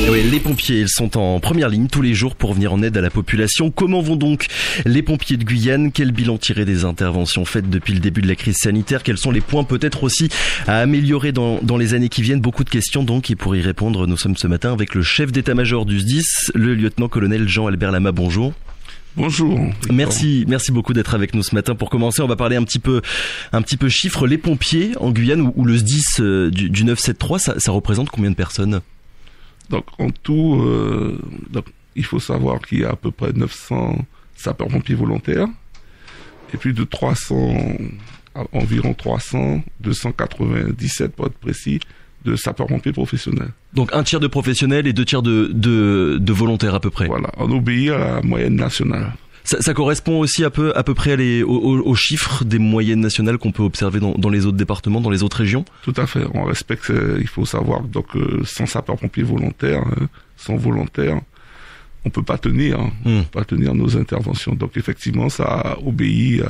Oui, les pompiers, ils sont en première ligne tous les jours pour venir en aide à la population. Comment vont donc les pompiers de Guyane? Quel bilan tiré des interventions faites depuis le début de la crise sanitaire? Quels sont les points peut-être aussi à améliorer dans les années qui viennent? Beaucoup de questions donc, et pour y répondre, nous sommes ce matin avec le chef d'état-major du SDIS, le lieutenant-colonel Jean-Albert Lama. Bonjour. Bonjour. Merci beaucoup d'être avec nous ce matin. Pour commencer, on va parler un petit peu chiffres. Les pompiers en Guyane ou le SDIS du 973, ça représente combien de personnes? Donc en tout, il faut savoir qu'il y a à peu près 900 sapeurs-pompiers volontaires et plus de 297 pour être précis, de sapeurs-pompiers professionnels. Donc un tiers de professionnels et 2 tiers de volontaires à peu près. Voilà, on obéit à la moyenne nationale. Ça correspond aussi à peu près aux chiffres des moyennes nationales qu'on peut observer dans les autres départements, dans les autres régions? Tout à fait, on respecte, il faut savoir, donc sans sapeurs-pompiers volontaires, sans volontaires, on peut pas tenir nos interventions. Donc effectivement, ça obéit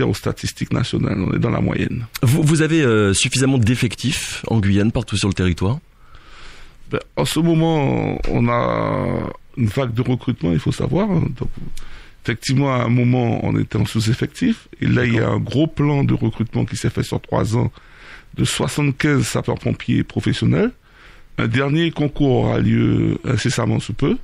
aux statistiques nationales, on est dans la moyenne. Vous avez suffisamment d'effectifs en Guyane, partout sur le territoire? En ce moment, on a une vague de recrutement, il faut savoir. Donc, effectivement, à un moment, on était en sous-effectif. Et là, il y a un gros plan de recrutement qui s'est fait sur 3 ans de 75 sapeurs-pompiers professionnels. Un dernier concours aura lieu incessamment sous peu.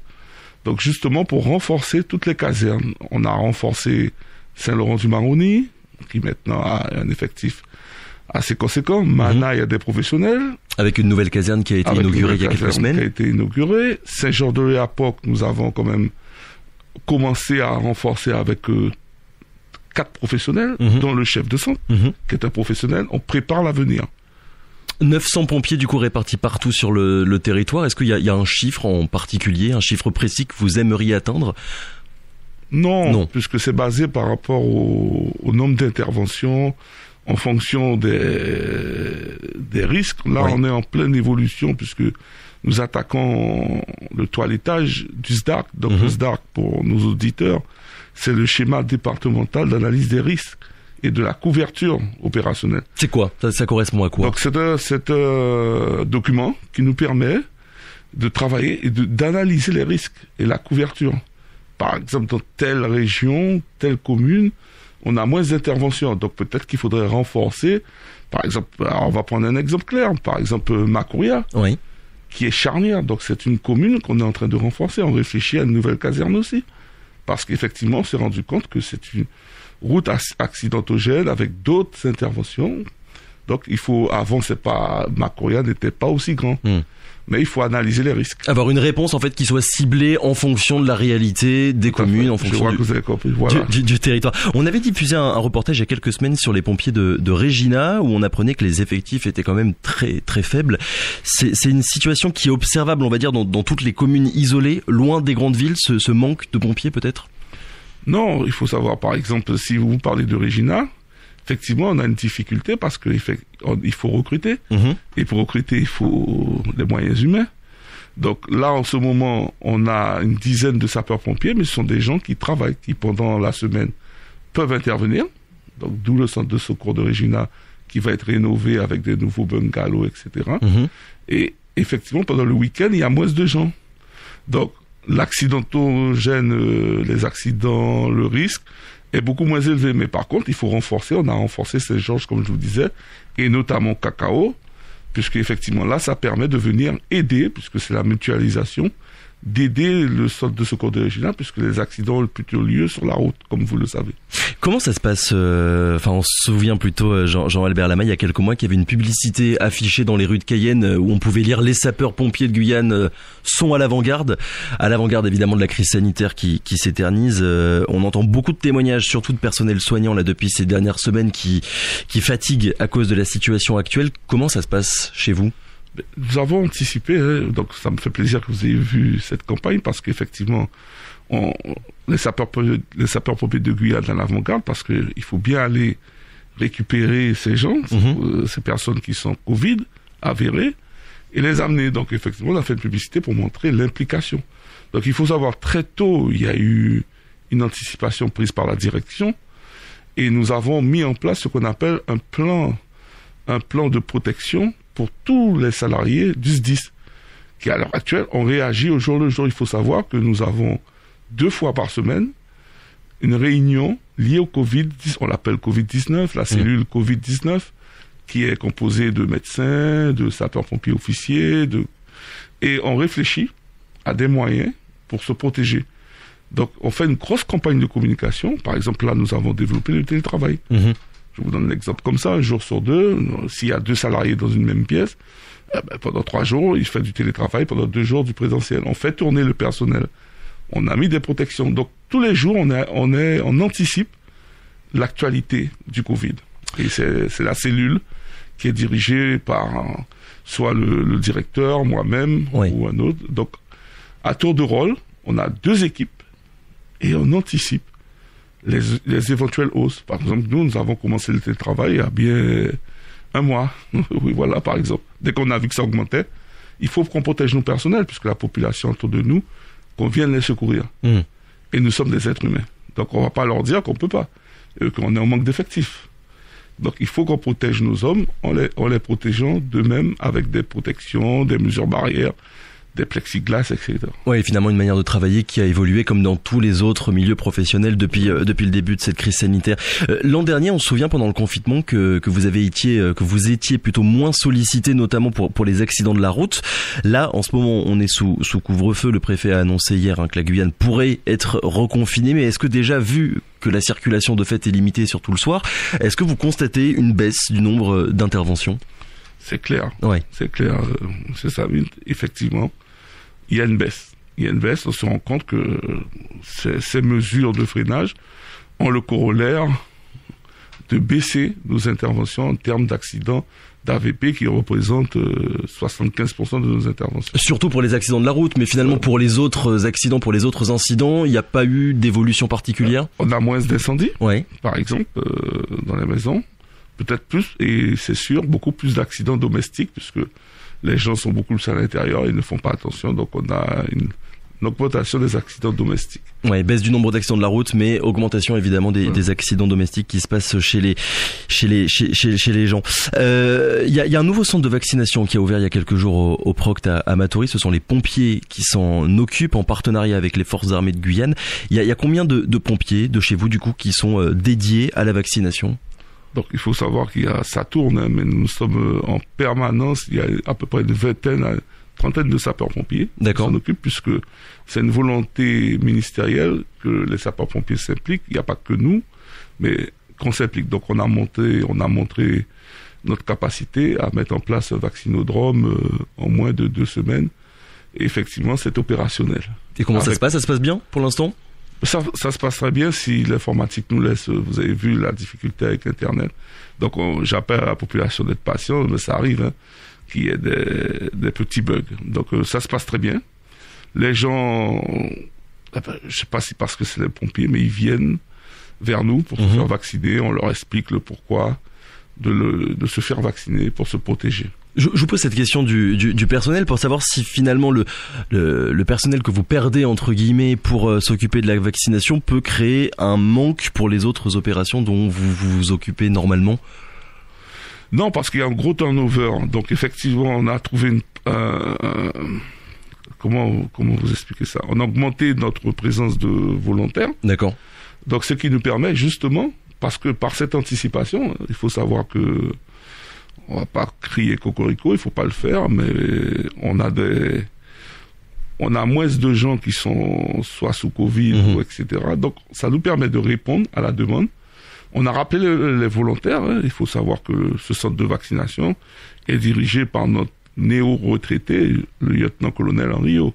Donc, justement, pour renforcer toutes les casernes. On a renforcé Saint-Laurent-du-Maroni, qui maintenant a un effectif assez conséquent. Mana, il y a des professionnels. Avec une nouvelle caserne qui a été inaugurée il y a quelques semaines. Qui a été inaugurée. Saint-Georges-de-l'Éapoc, nous avons quand même commencé à renforcer avec 4 professionnels, dont le chef de centre, qui est un professionnel. On prépare l'avenir. 900 pompiers du coup répartis partout sur le territoire. Est-ce qu'il y a un chiffre en particulier, un chiffre précis que vous aimeriez atteindre? Non, puisque c'est basé par rapport au nombre d'interventions, en fonction des risques. Là, on est en pleine évolution puisque nous attaquons le toilettage du SDARC. Donc, le SDARC, pour nos auditeurs, c'est le schéma départemental d'analyse des risques et de la couverture opérationnelle. C'est quoi? Ça correspond à quoi? Donc, c'est un document qui nous permet de travailler et d'analyser les risques et la couverture. Par exemple, dans telle région, telle commune, on a moins d'interventions. Donc peut-être qu'il faudrait renforcer. Par exemple, on va prendre un exemple clair. Par exemple, Macouria, qui est charnière. Donc c'est une commune qu'on est en train de renforcer. On réfléchit à une nouvelle caserne aussi. Parce qu'effectivement, on s'est rendu compte que c'est une route accidentogène avec d'autres interventions. Donc Macouria n'était pas aussi grand. Mais il faut analyser les risques. Avoir une réponse en fait qui soit ciblée en fonction de la réalité des communes, en fonction du territoire. On avait diffusé un reportage il y a quelques semaines sur les pompiers de Regina où on apprenait que les effectifs étaient quand même très très faibles. C'est une situation qui est observable, on va dire, dans toutes les communes isolées, loin des grandes villes, ce manque de pompiers peut-être? Non, il faut savoir par exemple, si vous parlez de Regina, effectivement, on a une difficulté parce qu'il faut recruter. Et pour recruter, il faut des moyens humains. Donc là, en ce moment, on a une dizaine de sapeurs-pompiers, mais ce sont des gens qui travaillent, qui pendant la semaine peuvent intervenir. Donc d'où le centre de secours de Regina qui va être rénové avec des nouveaux bungalows, etc. Et effectivement, pendant le week-end, il y a moins de gens. Donc l'accidentogène, les accidents, le risque est beaucoup moins élevé. Mais par contre, il faut renforcer. On a renforcé Saint-Georges, comme je vous disais, et notamment Cacao, puisque effectivement là, ça permet de venir aider, puisque c'est la mutualisation, d'aider le centre de secours de Regina, puisque les accidents ont plutôt lieu sur la route, comme vous le savez. Comment ça se passe on se souvient plutôt, Jean-Albert Lama, il y a quelques mois, qu'il y avait une publicité affichée dans les rues de Cayenne où on pouvait lire « Les sapeurs-pompiers de Guyane sont à l'avant-garde », évidemment de la crise sanitaire qui s'éternise. On entend beaucoup de témoignages, surtout de personnel soignant là depuis ces dernières semaines qui fatigue à cause de la situation actuelle. Comment ça se passe chez vous? Nous avons anticipé, donc ça me fait plaisir que vous ayez vu cette campagne parce qu'effectivement, les sapeurs-pompiers de Guyane à l'avant-garde, parce qu'il faut bien aller récupérer ces gens, ces personnes qui sont Covid, avérées, et les amener. Donc effectivement, on a fait une publicité pour montrer l'implication. Donc il faut savoir, très tôt, il y a eu une anticipation prise par la direction, et nous avons mis en place ce qu'on appelle un plan de protection pour tous les salariés du SDIS, qui à l'heure actuelle, on réagit au jour le jour. Il faut savoir que nous avons 2 fois par semaine une réunion liée au Covid-19, on l'appelle Covid-19, la cellule Covid-19, qui est composée de médecins, de sapeurs-pompiers officiers, et on réfléchit à des moyens pour se protéger. Donc, on fait une grosse campagne de communication. Par exemple, là, nous avons développé le télétravail. Je vous donne un exemple comme ça. Un jour sur 2, s'il y a 2 salariés dans une même pièce, pendant 3 jours, il fait du télétravail, pendant 2 jours du présentiel. On fait tourner le personnel. On a mis des protections. Donc, tous les jours, on anticipe l'actualité du Covid. Et c'est la cellule qui est dirigée par soit le directeur, moi-même, ou un autre. Donc, à tour de rôle, on a 2 équipes et on anticipe les éventuelles hausses. Par exemple, nous avons commencé le télétravail il y a bien 1 mois. Oui, voilà, par exemple. Dès qu'on a vu que ça augmentait, il faut qu'on protège nos personnels, puisque la population autour de nous, qu'on vienne les secourir. Et nous sommes des êtres humains. Donc, on ne va pas leur dire qu'on ne peut pas, qu'on est en manque d'effectifs. Donc, il faut qu'on protège nos hommes en les protégeant d'eux-mêmes avec des protections, des mesures barrières, des plexiglas, etc. Oui, finalement une manière de travailler qui a évolué comme dans tous les autres milieux professionnels depuis le début de cette crise sanitaire. L'an dernier, on se souvient pendant le confinement que vous étiez plutôt moins sollicité, notamment pour les accidents de la route. Là, en ce moment, on est sous couvre-feu. Le préfet a annoncé hier que la Guyane pourrait être reconfinée. Mais est-ce que déjà, vu que la circulation de fait est limitée, surtout le soir, est-ce que vous constatez une baisse du nombre d'interventions ? C'est clair. Ouais. C'est clair. C'est ça, effectivement. Il y a une baisse. On se rend compte que ces mesures de freinage ont le corollaire de baisser nos interventions en termes d'accidents d'AVP qui représentent 75% de nos interventions. Surtout pour les accidents de la route, mais finalement pour les autres accidents, pour les autres incidents, il n'y a pas eu d'évolution particulière ? On a moins d'incendies, par exemple, dans les maisons. Peut-être plus, et c'est sûr, beaucoup plus d'accidents domestiques, puisque les gens sont beaucoup plus à l'intérieur, ils ne font pas attention, donc on a une augmentation des accidents domestiques. Ouais, baisse du nombre d'accidents de la route, mais augmentation évidemment des accidents domestiques qui se passent chez les gens. Il y a un nouveau centre de vaccination qui a ouvert il y a quelques jours au Proct à Matoury. Ce sont les pompiers qui s'en occupent en partenariat avec les forces armées de Guyane. Il y a combien de pompiers de chez vous du coup qui sont dédiés à la vaccination ? Donc il faut savoir ça tourne, mais nous sommes en permanence, il y a à peu près une trentaine de sapeurs-pompiers qui s'en occupent, puisque c'est une volonté ministérielle que les sapeurs-pompiers s'impliquent. Il n'y a pas que nous, mais qu'on s'implique. Donc on a montré notre capacité à mettre en place un vaccinodrome en moins de 2 semaines. Et effectivement, c'est opérationnel. Et comment ça se passe ? Ça se passe bien pour l'instant ? Ça se passe très bien si l'informatique nous laisse. Vous avez vu la difficulté avec Internet. Donc, j'appelle à la population d'être patient, mais ça arrive, qu'il y ait des petits bugs. Donc, ça se passe très bien. Les gens, je sais pas si parce que c'est les pompiers, mais ils viennent vers nous pour se faire vacciner. On leur explique le pourquoi de se faire vacciner pour se protéger. Je vous pose cette question du personnel pour savoir si finalement le personnel que vous perdez entre guillemets pour s'occuper de la vaccination peut créer un manque pour les autres opérations dont vous vous occupez normalement. Non, parce qu'il y a un gros turnover. Donc effectivement, on a trouvé comment vous expliquer ça ? On a augmenté notre présence de volontaires. D'accord. Donc ce qui nous permet justement, parce que par cette anticipation, il faut savoir que on va pas crier cocorico, il faut pas le faire, mais on a moins de gens qui sont soit sous Covid ou etc. Donc ça nous permet de répondre à la demande. On a rappelé les volontaires. Il faut savoir que ce centre de vaccination est dirigé par notre néo-retraité, le lieutenant-colonel Henriot.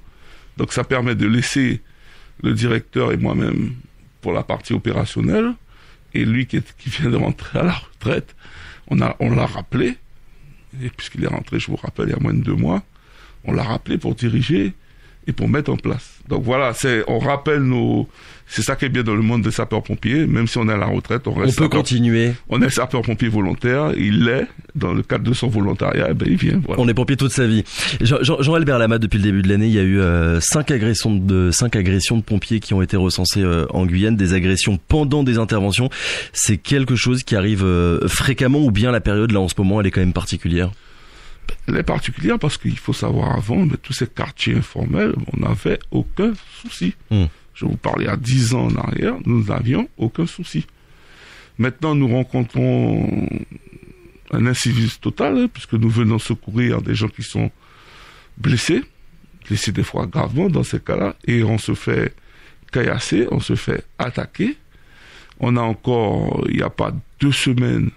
Donc ça permet de laisser le directeur et moi-même pour la partie opérationnelle, et lui qui vient de rentrer à la retraite, on l'a rappelé, et puisqu'il est rentré, je vous rappelle, il y a moins de 2 mois, on l'a rappelé pour diriger et pour mettre en place. Donc voilà, on rappelle c'est ça qui est bien dans le monde des sapeurs-pompiers, même si on est à la retraite, on peut continuer. On est sapeur-pompier volontaire, il l'est, dans le cadre de son volontariat, il vient. Voilà. On est pompier toute sa vie. Jean-Albert Lama, depuis le début de l'année, il y a eu 5 agressions de pompiers qui ont été recensées en Guyane, des agressions pendant des interventions. C'est quelque chose qui arrive fréquemment, ou bien la période là en ce moment, elle est quand même particulière ? Elle est particulière parce qu'il faut savoir avant, mais tous ces quartiers informels, on n'avait aucun souci. Je vous parlais à 10 ans en arrière, nous n'avions aucun souci. Maintenant, nous rencontrons un incivisme total, puisque nous venons secourir des gens qui sont blessés des fois gravement dans ces cas-là, et on se fait caillasser, on se fait attaquer. On a encore, il n'y a pas 2 semaines,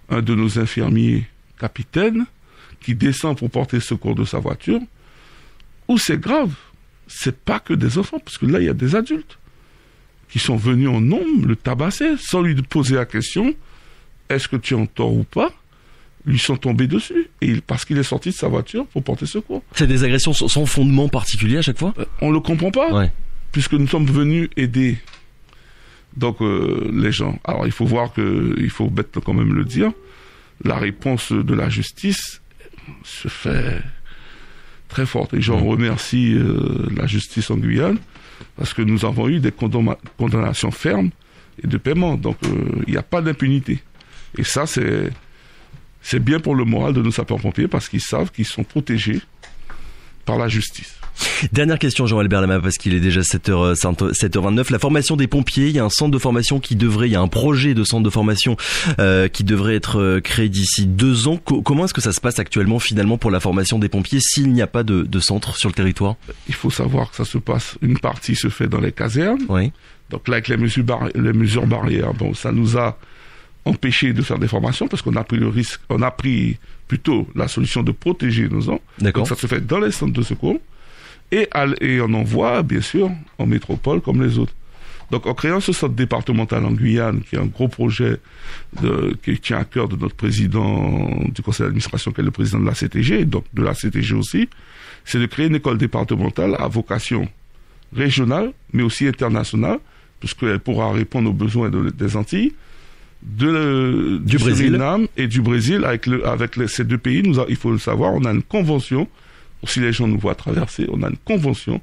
un de nos infirmiers capitaines qui descend pour porter secours de sa voiture, où c'est grave. C'est pas que des enfants, parce que là, il y a des adultes qui sont venus en nombre le tabasser, sans lui poser la question, est-ce que tu es en tort ou pas? Lui sont tombés dessus, parce qu'il est sorti de sa voiture pour porter secours. C'est des agressions sans fondement particulier à chaque fois? On le comprend pas, puisque nous sommes venus aider. Donc, les gens... Alors, il faut voir il faut bête quand même le dire, la réponse de la justice se fait très forte. Et j'en remercie la justice en Guyane, parce que nous avons eu des condamnations fermes et de paiement. Donc, il n'y a pas d'impunité. Et ça, c'est bien pour le moral de nos sapeurs-pompiers, parce qu'ils savent qu'ils sont protégés par la justice. Dernière question, Jean-Albert Lama, parce qu'il est déjà 7h29. La formation des pompiers, il y a un centre de formation il y a un projet de centre de formation qui devrait être créé d'ici 2 ans. Comment est-ce que ça se passe actuellement finalement pour la formation des pompiers s'il n'y a pas de centre sur le territoire? Il faut savoir que ça se passe, une partie se fait dans les casernes. Oui. Donc là, avec les mesures barrières, bon, ça nous a empêché de faire des formations parce qu'on a pris le risque, on a pris plutôt la solution de protéger nos hommes. D'accord. Donc ça se fait dans les centres de secours et on envoie bien sûr en métropole comme les autres. Donc en créant ce centre départemental en Guyane, qui est un gros projet qui tient à cœur de notre président du conseil d'administration, qui est le président de la CTG, et donc de la CTG aussi, c'est de créer une école départementale à vocation régionale, mais aussi internationale, puisqu'elle pourra répondre aux besoins des Antilles, du Suriname et du Brésil. Avec ces 2 pays, il faut le savoir, on a une convention, si les gens nous voient traverser, on a une convention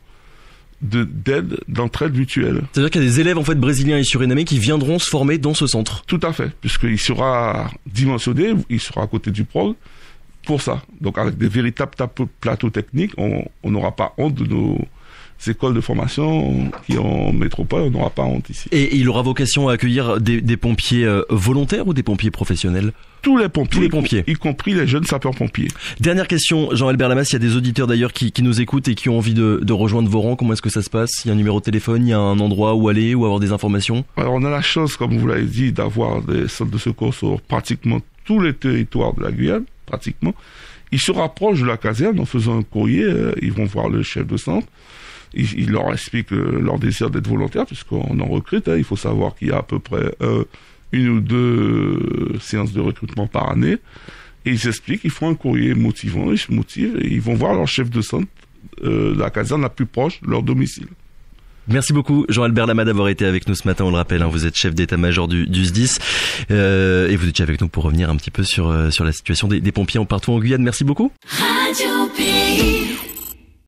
d'entraide mutuelle. C'est-à-dire qu'il y a des élèves en fait brésiliens et surinamais qui viendront se former dans ce centre. Tout à fait, puisqu'il sera dimensionné, il sera à côté du PROG pour ça. Donc avec des véritables plateaux techniques, on n'aura pas honte de nos écoles de formation qui en métropole, on n'aura pas honte ici. Et il aura vocation à accueillir des pompiers volontaires ou des pompiers professionnels? Tous les pompiers, y compris les jeunes sapeurs-pompiers. Dernière question, Jean-Albert Lamas, il y a des auditeurs d'ailleurs qui nous écoutent et qui ont envie de rejoindre vos rangs. Comment est-ce que ça se passe? Il y a un numéro de téléphone, il y a un endroit où aller, ou avoir des informations? Alors on a la chance, comme vous l'avez dit, d'avoir des centres de secours sur pratiquement tous les territoires de la Guyane, pratiquement. Ils se rapprochent de la caserne en faisant un courrier, ils vont voir le chef de centre. Ils leur expliquent leur désir d'être volontaire, puisqu'on en recrute. Il faut savoir qu'il y a à peu près 1 ou 2 séances de recrutement par année. Et ils expliquent, ils font un courrier motivant, ils se motivent et ils vont voir leur chef de centre, la caserne la plus proche de leur domicile. Merci beaucoup Jean-Albert Lama d'avoir été avec nous ce matin, on le rappelle, vous êtes chef d'état-major du SDIS et vous étiez avec nous pour revenir un petit peu sur la situation des pompiers partout en Guyane. Merci beaucoup. Radio Pays.